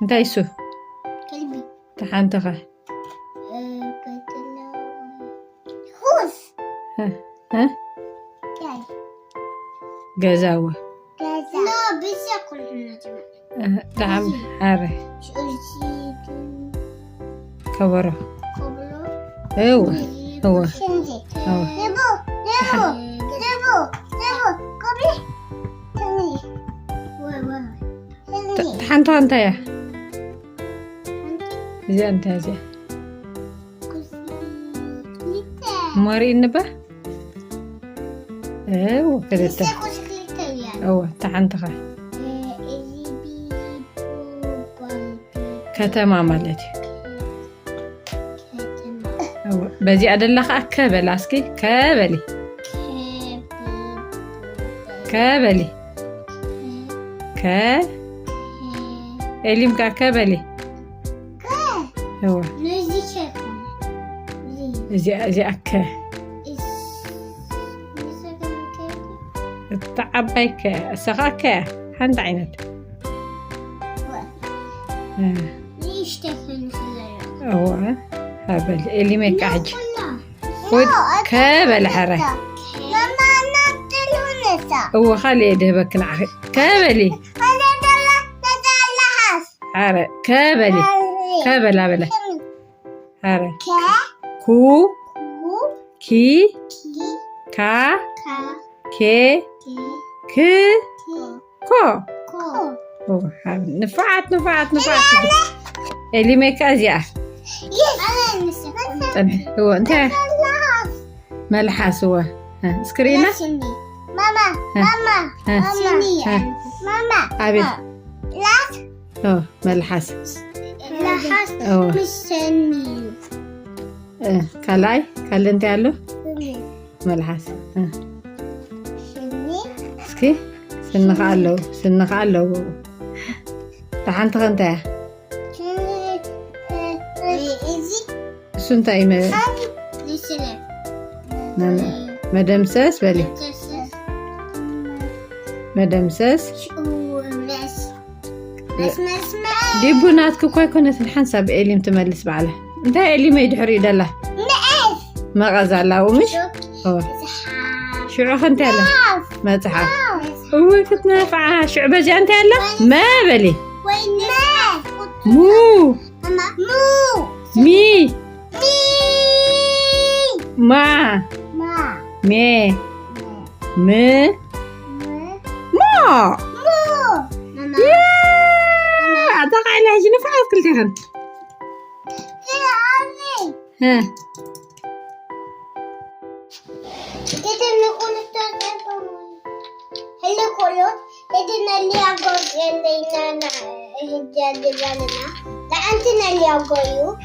دايسو كلبي تحنتخه قتله خوف ها جاي جزاوة كذا لا بس ياكل هنا نعم حاره شو أجيب كبره كبره هو شنجي هو نبو كبري شنجي شنجي تحنتخه انت يا زي انت زي ماري النبه كذا تحنتخه كتما مالتي بزي أدلخ كبل أسكي كبلي إليم كبلي هو زي أكا تعبيك سخاك حند عينت ليش تفهم هو هبل اللي ما يقعد ود كبل حره ماما نطلع هو خلي يدهبك نعخ كبلي حره كبلي كبل بلا حره كو كي كا كي ك كو هو نفعت اللي ما يكازيا هو انت ملحس هو سكرينة ماما عبيد لا ملحس مش سني كالاي كال انت قالو ملحس اسكي سنخ قالو تحنت انت شنو تاي مدمسس بلي مدمسس دي بناتك كوي كنت الحنسب إليم تملس بعله انت إلي ما يدحري دله ما غزاله ومش شو انت يلا ما تحف هو كنت نافعه شعبة جا انت يلا ما بلي مو مي ما مي ما أعتقد على شنو فعلت كل تهن ها كده نقول هلا كله هدينا اللي أقول عندنا هجادلنا لا أنتنا اللي أقوله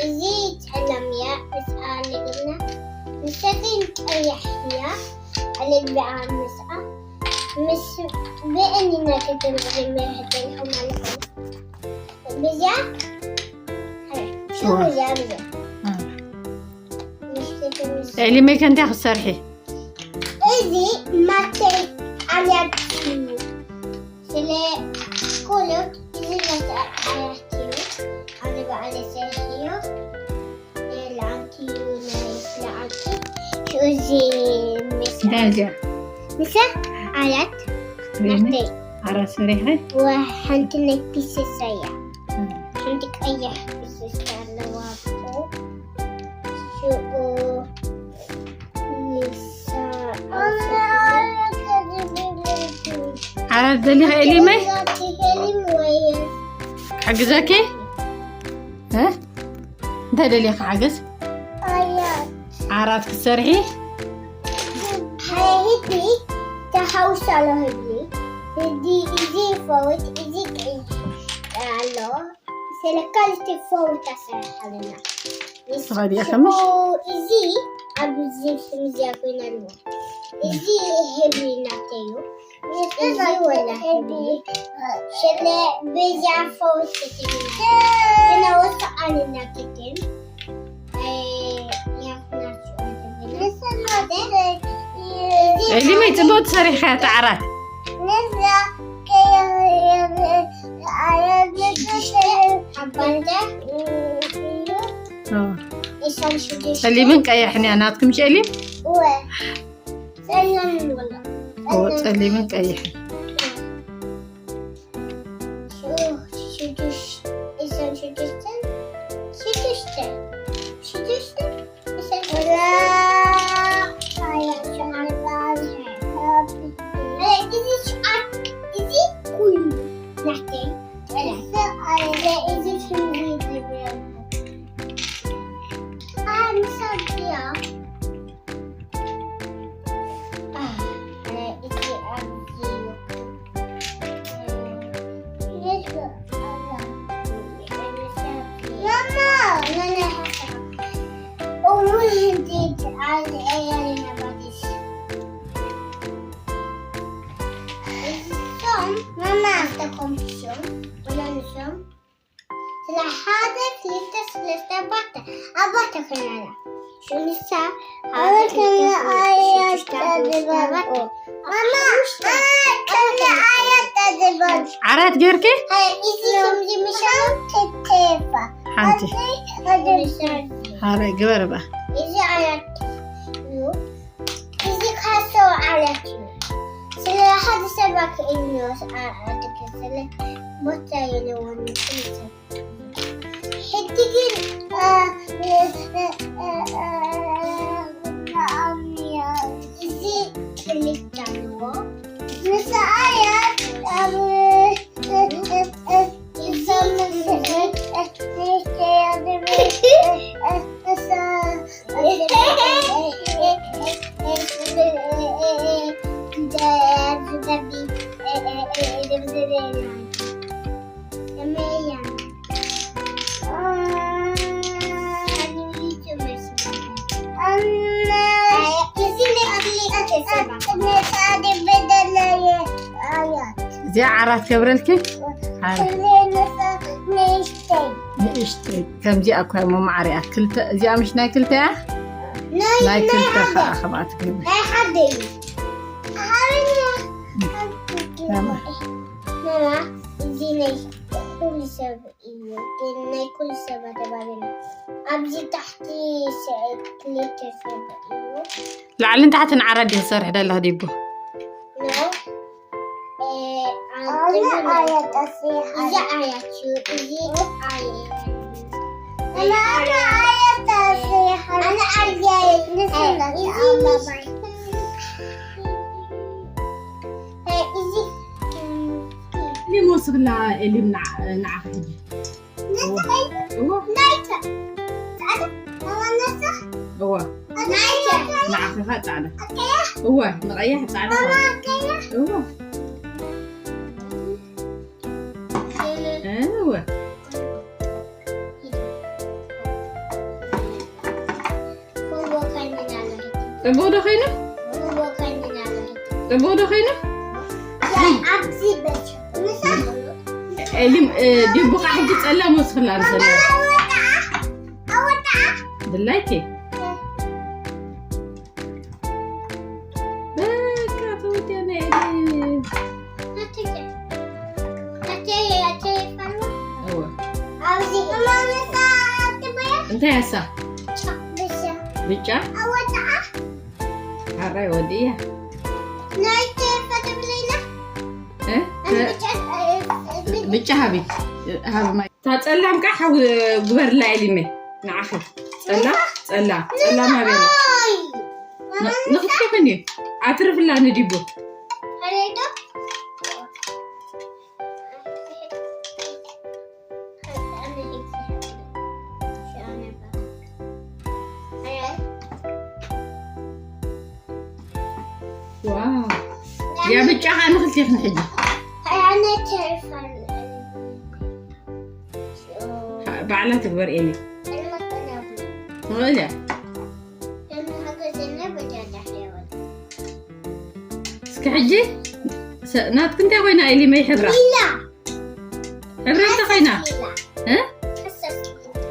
زيت علمية بس أنا قلنا نسكن أيحيا على البعام مسأ مش بأننا كده بغير هدينهم عليهم بزا شو بزا اللي ما كان تاخذ صرحي إذا ما تعرف على تيو سلا كله إذا ما تعرف على تيو أنا بعد سهيو لا تيو لا تيو شو زي مسا على نحتي على صريحة وحنتنك بيس سيا حنتك أي بيس سيا لوابو شو عرفت اللي إلي ما حجزاكي ها ده اللي حجز عرفت السرحي هاي تحوس على هدي هدي إزي فوت إزي كأي الله سلكالت فوت أسرح لنا صغير يا خمس إزي أبو زي سمزي أكون الوقت إزي هبي ناتيو إزي ولا هبي شلا بيجا فوت كتير أنا وصل ناتيم يا اللي ما يتبوت صريحة تعرف سليمن قيحني اناتكم شليم سليمن والله هو سليمن قيح عرات جيركي حنتي هاي جبر بقى إذا عيط إذا خاصة عيط سلا هذا سبك إنه أعطيك سلا متى يلون كنيسة هتيجي إذا كنيسة تعلو مثل عيط زي عرات كبرلكي نشتري كم جي أكو مو معري أكلت زي مش ناكلتها ناكلتها خباتك لا حدي ماما زيني كل سبب إيوه كل سبب تبعنا أبزي تحتي كليت سبب إيوه لعل أنت حتنعرض يصير هذا اللي هديبه أنا آية تصيح إذا آية شو إذا آية أنا آية تصيح أنا آية نسيت ليه موصل اللي نعرض هو نايتة هو نسخ هو نايتة نعرفها تعالى هو نغير تعالى هو ايوه تبغى خينا تبغى خينا اللي دي بقى حد تسألها مسخ لا نسألها دلائتي بكا فوتي أنا إلي هو أنت يا سا بيتشا هراي وديها بيتشا هابي هابي تسألهم كحو جبر لا إلي نعخذ سألا ما بينا نخذ كفني أعترف الله نديبو واو يا بيتشا أنا خلتي خنحجي أنا تعرف بعلا تكبر إلي ولا سكحجي نات كنت وين إلي ما يحبرا لا حبرا أنت خينا ها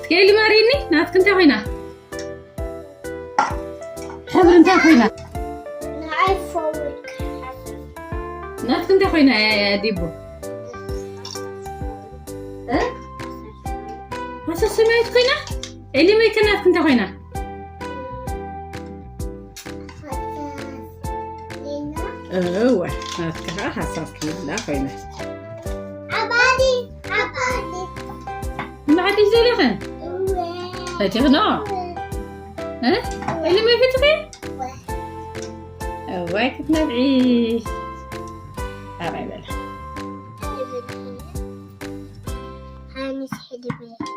سكيلي ماريني نات كنت وين حبرا أنت خينا نات كنت خينا يا ديبو ها بس سمعت كنا اللي ما كنا كنت هنا أوه ما تكره حسابك لا هنا عبادي ما عاد يزلها فتغنى اللي ما فتغي أوه كنت نبعيش أبعي بلا هاني سحدي بيتي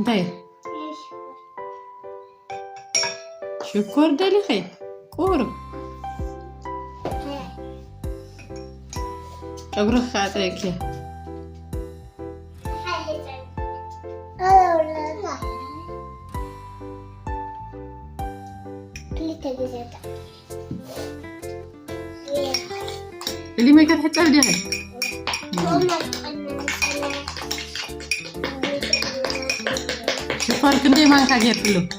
طيب شكر دليخي قورب أقرأ خاطرك اللي ما كان حتى بديها شكر كندي ما كاجير كله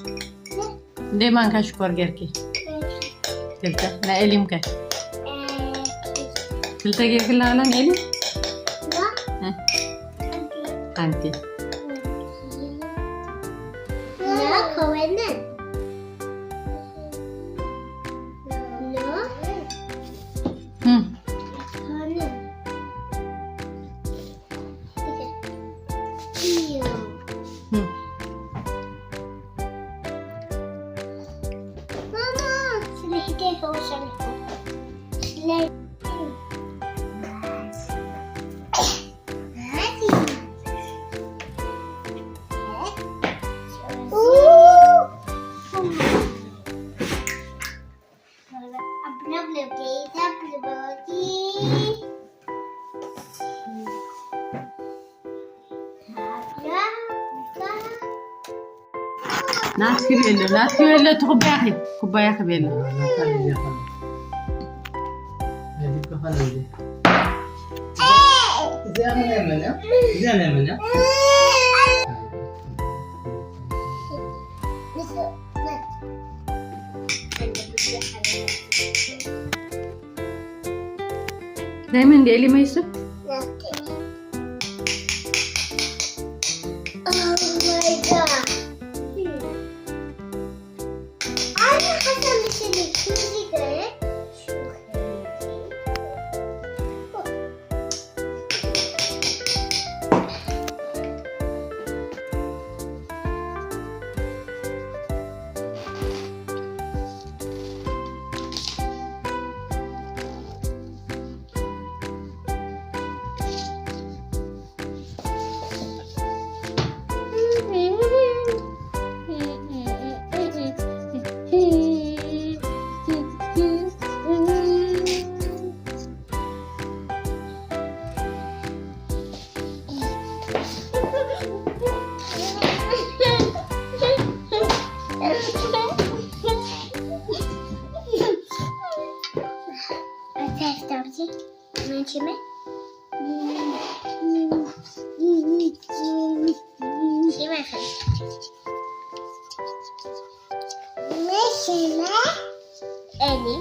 كندي ما كان شكر غيركي تلتا لا إلي مكان تلتا غير كلا على إلي ها أنتي لا كوينن ناتي بيلا ناتي بيلا تكباياخي كباياخي بيلا دايما دي اللي ما يسب إلي.